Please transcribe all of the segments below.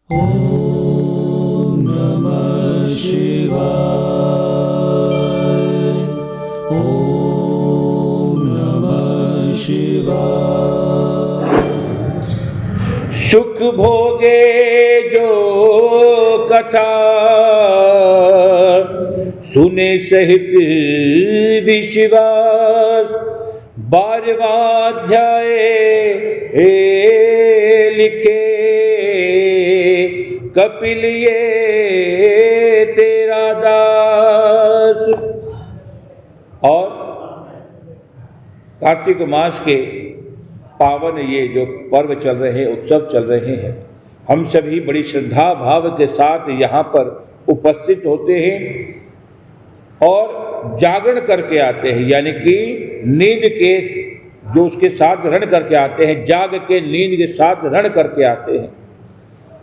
ॐ नमः शिवाय। ॐ नमः शिवाय। सुख भोगे जो कथा सुने सहित विश्वास, 12वां लिखे कपिल ये तेरा दास। और कार्तिक मास के पावन ये जो पर्व चल रहे हैं, उत्सव चल रहे हैं, हम सभी बड़ी श्रद्धा भाव के साथ यहाँ पर उपस्थित होते हैं और जागरण करके आते हैं, यानी कि नींद के जो उसके साथ रण करके आते हैं, जाग के नींद के साथ रण करके आते हैं।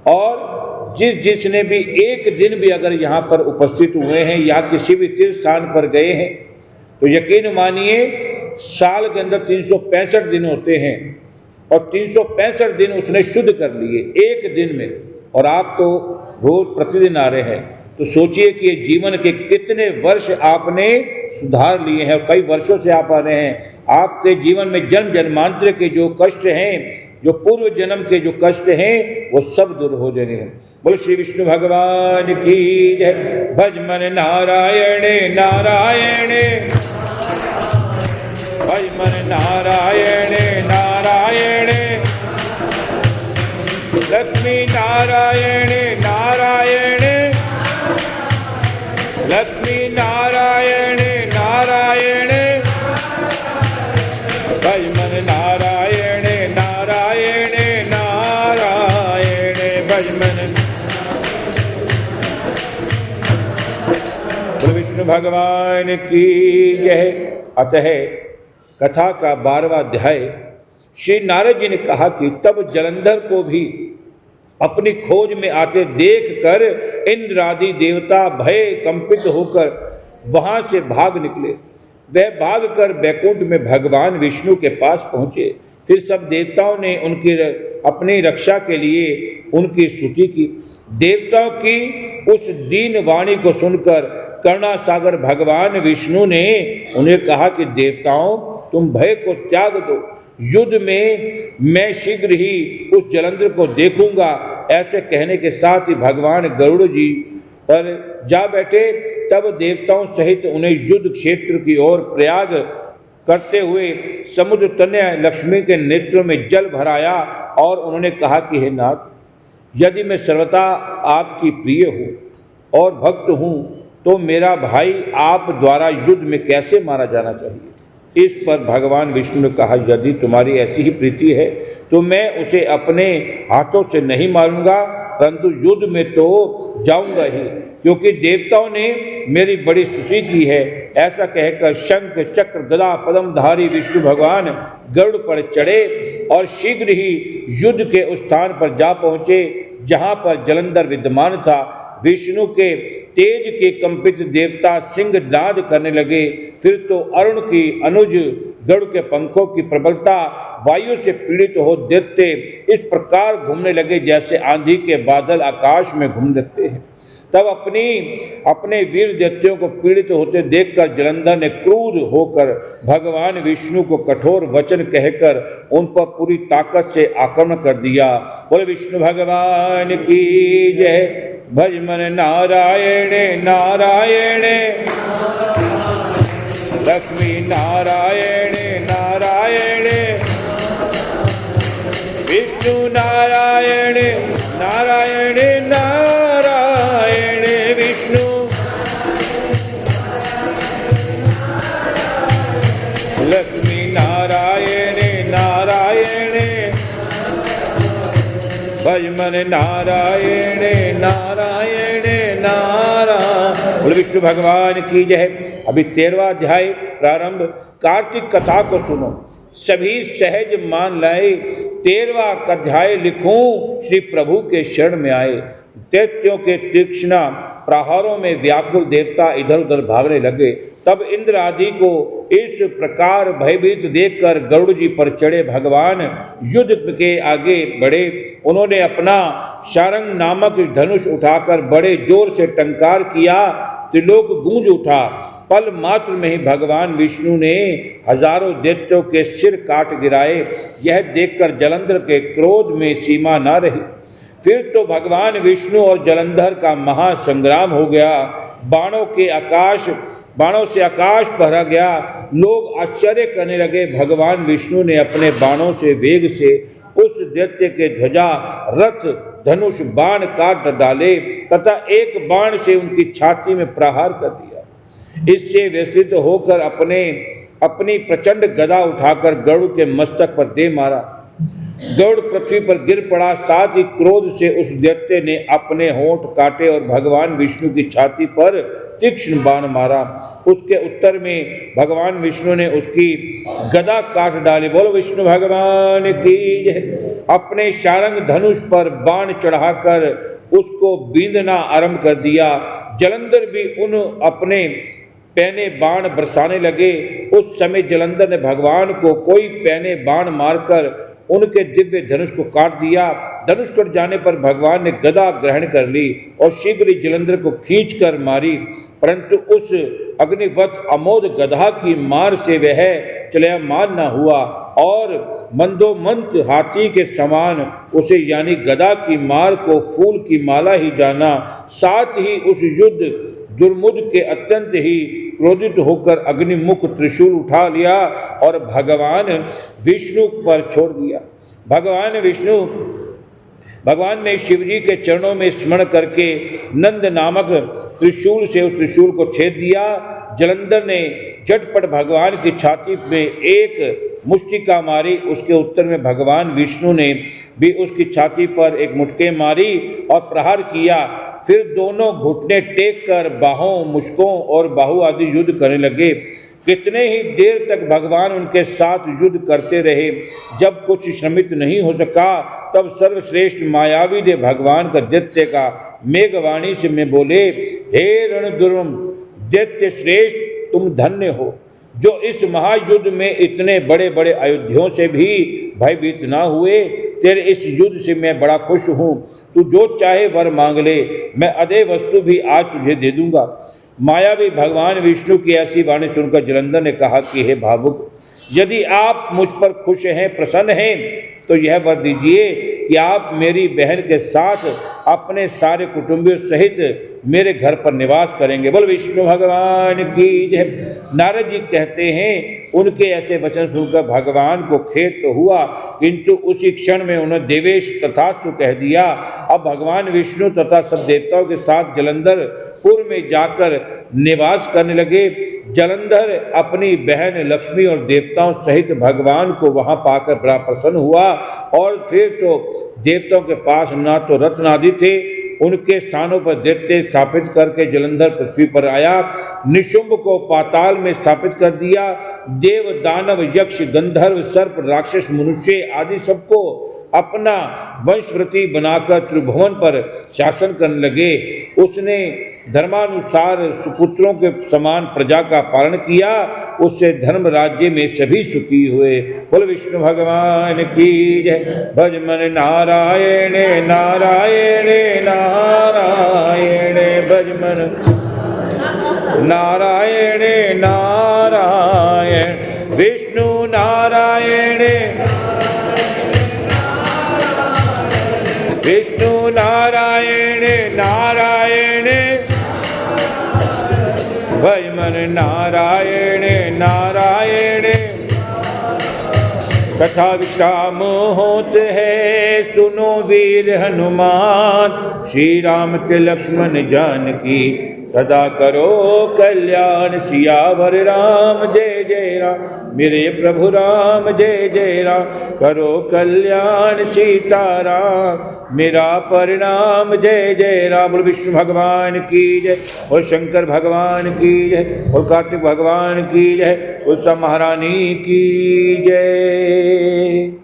और जिसने भी एक दिन भी अगर यहाँ पर उपस्थित हुए हैं या किसी भी तीर्थ स्थान पर गए हैं, तो यकीन मानिए साल के अंदर 365 दिन होते हैं और 365 दिन उसने शुद्ध कर लिए एक दिन में। और आप तो रोज प्रतिदिन आ रहे हैं, तो सोचिए कि ये जीवन के कितने वर्ष आपने सुधार लिए हैं और कई वर्षों से आप आ रहे हैं। आपके जीवन में जन्म जन्मांतर के जो कष्ट हैं, जो पूर्व जन्म के जो कष्ट हैं, वो सब दूर हो जाने हैं। बोल श्री विष्णु भगवान की जय। भज मन नारायण नारायण, भज मन नारायण नारायण, लक्ष्मी नारायण नारायण, लक्ष्मी नारायण नारायण, भज मन नारायण नारायण नारायण, भज मन। विष्णु भगवान की जय। अतः कथा का 12वां अध्याय श्री नारद जी ने कहा कि तब जलंधर को भी अपनी खोज में आते देख कर इंद्र आदि देवता भय कंपित होकर वहां से भाग निकले। वह भाग कर बैकुंठ में भगवान विष्णु के पास पहुंचे। फिर सब देवताओं ने उनकी अपनी रक्षा के लिए उनकी स्तुति की। देवताओं की उस दीन वाणी को सुनकर करुणा सागर भगवान विष्णु ने उन्हें कहा कि देवताओं, तुम भय को त्याग दो, युद्ध में मैं शीघ्र ही उस जलंधर को देखूंगा। ऐसे कहने के साथ ही भगवान गरुड़ जी पर जा बैठे। तब देवताओं सहित उन्हें युद्ध क्षेत्र की ओर प्रयाग करते हुए समुद्र तनय लक्ष्मी के नेत्रों में जल भराया और उन्होंने कहा कि हे नाथ, यदि मैं सर्वथा आपकी प्रिय हूँ और भक्त हूँ, तो मेरा भाई आप द्वारा युद्ध में कैसे मारा जाना चाहिए। इस पर भगवान विष्णु ने कहा, यदि तुम्हारी ऐसी ही प्रीति है तो मैं उसे अपने हाथों से नहीं मारूंगा, परंतु युद्ध में तो जाऊंगा ही, क्योंकि देवताओं ने मेरी बड़ी स्तुति की है। ऐसा कहकर शंख चक्र गदा पद्मधारी विष्णु भगवान गरुड़ पर चढ़े और शीघ्र ही युद्ध के उस स्थान पर जा पहुँचे जहाँ पर जलंधर विद्यमान था। विष्णु के तेज के कंपित देवता सिंहनाद करने लगे। फिर तो अरुण की अनुज गरुड़ के पंखों की प्रबलता वायु से पीड़ित हो देते इस प्रकार घूमने लगे जैसे आंधी के बादल आकाश में घूम लेते हैं। तब अपने वीर दैत्यों को पीड़ित होते देखकर जलंधर ने क्रोध होकर भगवान विष्णु को कठोर वचन कहकर उन पर पूरी ताकत से आक्रमण कर दिया। बोले विष्णु भगवान की जय। भज मन नारायण नारायण, लक्ष्मी नारायण नारायण, विष्णु नारायण नारायण नारायण, विष्णु लक्ष्मी नारायण नारायण, भज मन नारायण नारायण नारायण। विष्णु भगवान की जय। अभी 13वां अध्याय प्रारंभ। कार्तिक कथा को सुनो, सभी सहज मान लाए। 13वां अध्याय लिखूं, श्री प्रभु के शरण में आए। दैत्यों के तीक्ष्ण प्रहारों में व्याकुल देवता इधर उधर भागने लगे। तब इंद्र आदि को इस प्रकार भयभीत देखकर गरुड़ जी पर चढ़े भगवान युद्ध के आगे बढ़े। उन्होंने अपना शारंग नामक धनुष उठाकर बड़े जोर से टंकार किया। त्रिलोक गूंज उठा। पल मात्र में ही भगवान विष्णु ने हजारों दैत्यों के सिर काट गिराए। यह देखकर जलंधर के क्रोध में सीमा न रही। फिर तो भगवान विष्णु और जलंधर का महासंग्राम हो गया। बाणों से आकाश भरा गया। लोग आश्चर्य करने लगे। भगवान विष्णु ने अपने बाणों से वेग से उस दैत्य के ध्वजा, रथ, धनुष, बाण काट डाले तथा एक बाण से उनकी छाती में प्रहार कर दिया। इससे व्यथित होकर अपनी प्रचंड गदा उठाकर गरुड़ के मस्तक पर दे मारा। गरुड़ पृथ्वी पर गिर पड़ा। साथ ही क्रोध से उस दैत्य ने अपने होंठ काटे और भगवान विष्णु की छाती पर तीक्ष्ण बाण मारा। उसके उत्तर में भगवान विष्णु ने उसकी गदा काट डाली। बोलो विष्णु भगवान की जय। अपने शारंग धनुष पर बाण चढ़ाकर उसको बींधना आरंभ कर दिया। जलंधर भी उन अपने पैने बाण बरसाने लगे। उस समय जलंधर ने भगवान को कोई पैने बाण मारकर उनके दिव्य धनुष को काट दिया। धनुष कट जाने पर भगवान ने गदा ग्रहण कर ली और शीघ्र ही जलंधर को खींचकर मारी। परंतु उस अग्निवत अमोद गदा की मार से वह चलयमान न हुआ और मंदोमंत हाथी के समान उसे यानी गदा की मार को फूल की माला ही जाना। साथ ही उस युद्ध दुर्मुद के अत्यंत ही क्रोधित होकर अग्निमुख त्रिशूल उठा लिया और भगवान विष्णु पर छोड़ दिया। भगवान ने शिवजी के चरणों में स्मरण करके नंद नामक त्रिशूल से उस त्रिशूल को छेद दिया। जलंधर ने झटपट भगवान की छाती में एक मुष्टिका मारी। उसके उत्तर में भगवान विष्णु ने भी उसकी छाती पर एक मुटके मारी और प्रहार किया। फिर दोनों घुटने टेक कर बाहों, मुष्कों और बाहु आदि युद्ध करने लगे। कितने ही देर तक भगवान उनके साथ युद्ध करते रहे। जब कुछ श्रमित नहीं हो सका तब सर्वश्रेष्ठ मायावी ने भगवान का दैत्य का मेघवाणी से में बोले, हे रणदुर्गम दैत्य श्रेष्ठ, तुम धन्य हो जो इस महायुद्ध में इतने बड़े बड़े अयोध्यों से भी भयभीत ना हुए। तेरे इस युद्ध से मैं बड़ा खुश हूँ। तू जो चाहे वर मांग ले, मैं अदय वस्तु भी आज तुझे दे दूंगा। मायावी भगवान विष्णु की ऐसी वाणी सुनकर जलंधर ने कहा कि हे भावुक, यदि आप मुझ पर खुश हैं, प्रसन्न हैं, तो यह वर दीजिए कि आप मेरी बहन के साथ अपने सारे कुटुंबियों सहित मेरे घर पर निवास करेंगे। बोल विष्णु भगवान की जय। नारद जी कहते हैं, उनके ऐसे वचन सुनकर भगवान को खेद तो हुआ, किंतु उसी क्षण में उन्होंने देवेश तथास्तु कह दिया। अब भगवान विष्णु तथा सब देवताओं के साथ जलंधरपुर में जाकर निवास करने लगे। जलंधर अपनी बहन लक्ष्मी और देवताओं सहित भगवान को वहां पाकर बड़ा प्रसन्न हुआ। और फिर तो देवताओं के पास ना तो रत्न आदि थे, उनके स्थानों पर दैत्य स्थापित करके जलंधर पृथ्वी पर आया। निशुंभ को पाताल में स्थापित कर दिया। देव, दानव, यक्ष, गंधर्व, सर्प, राक्षस, मनुष्य आदि सबको अपना वंशवृत्ति बनाकर त्रिभुवन पर शासन करने लगे। उसने धर्मानुसार सुपुत्रों के समान प्रजा का पालन किया। उससे धर्म राज्य में सभी सुखी हुए। बोल विष्णु भगवान की जय। भज मन नारायण नारायण नारायण, भज मन नारायण नारायण, विष्णु नारायण विष्णु नारायण नारायण, भज मन नारायण नारायण। कथा विश्राम होत है, सुनो वीर हनुमान, श्री राम के लक्ष्मण जानकी, सदा करो कल्याण। सियावर राम जय जय राम, मेरे प्रभु राम जय जय राम, करो कल्याण सीताराम, मेरा परिणाम जय जय राम। बोल विष्णु भगवान की जय, और शंकर भगवान की जय, और कार्तिक भगवान की जय, और सब महारानी की जय।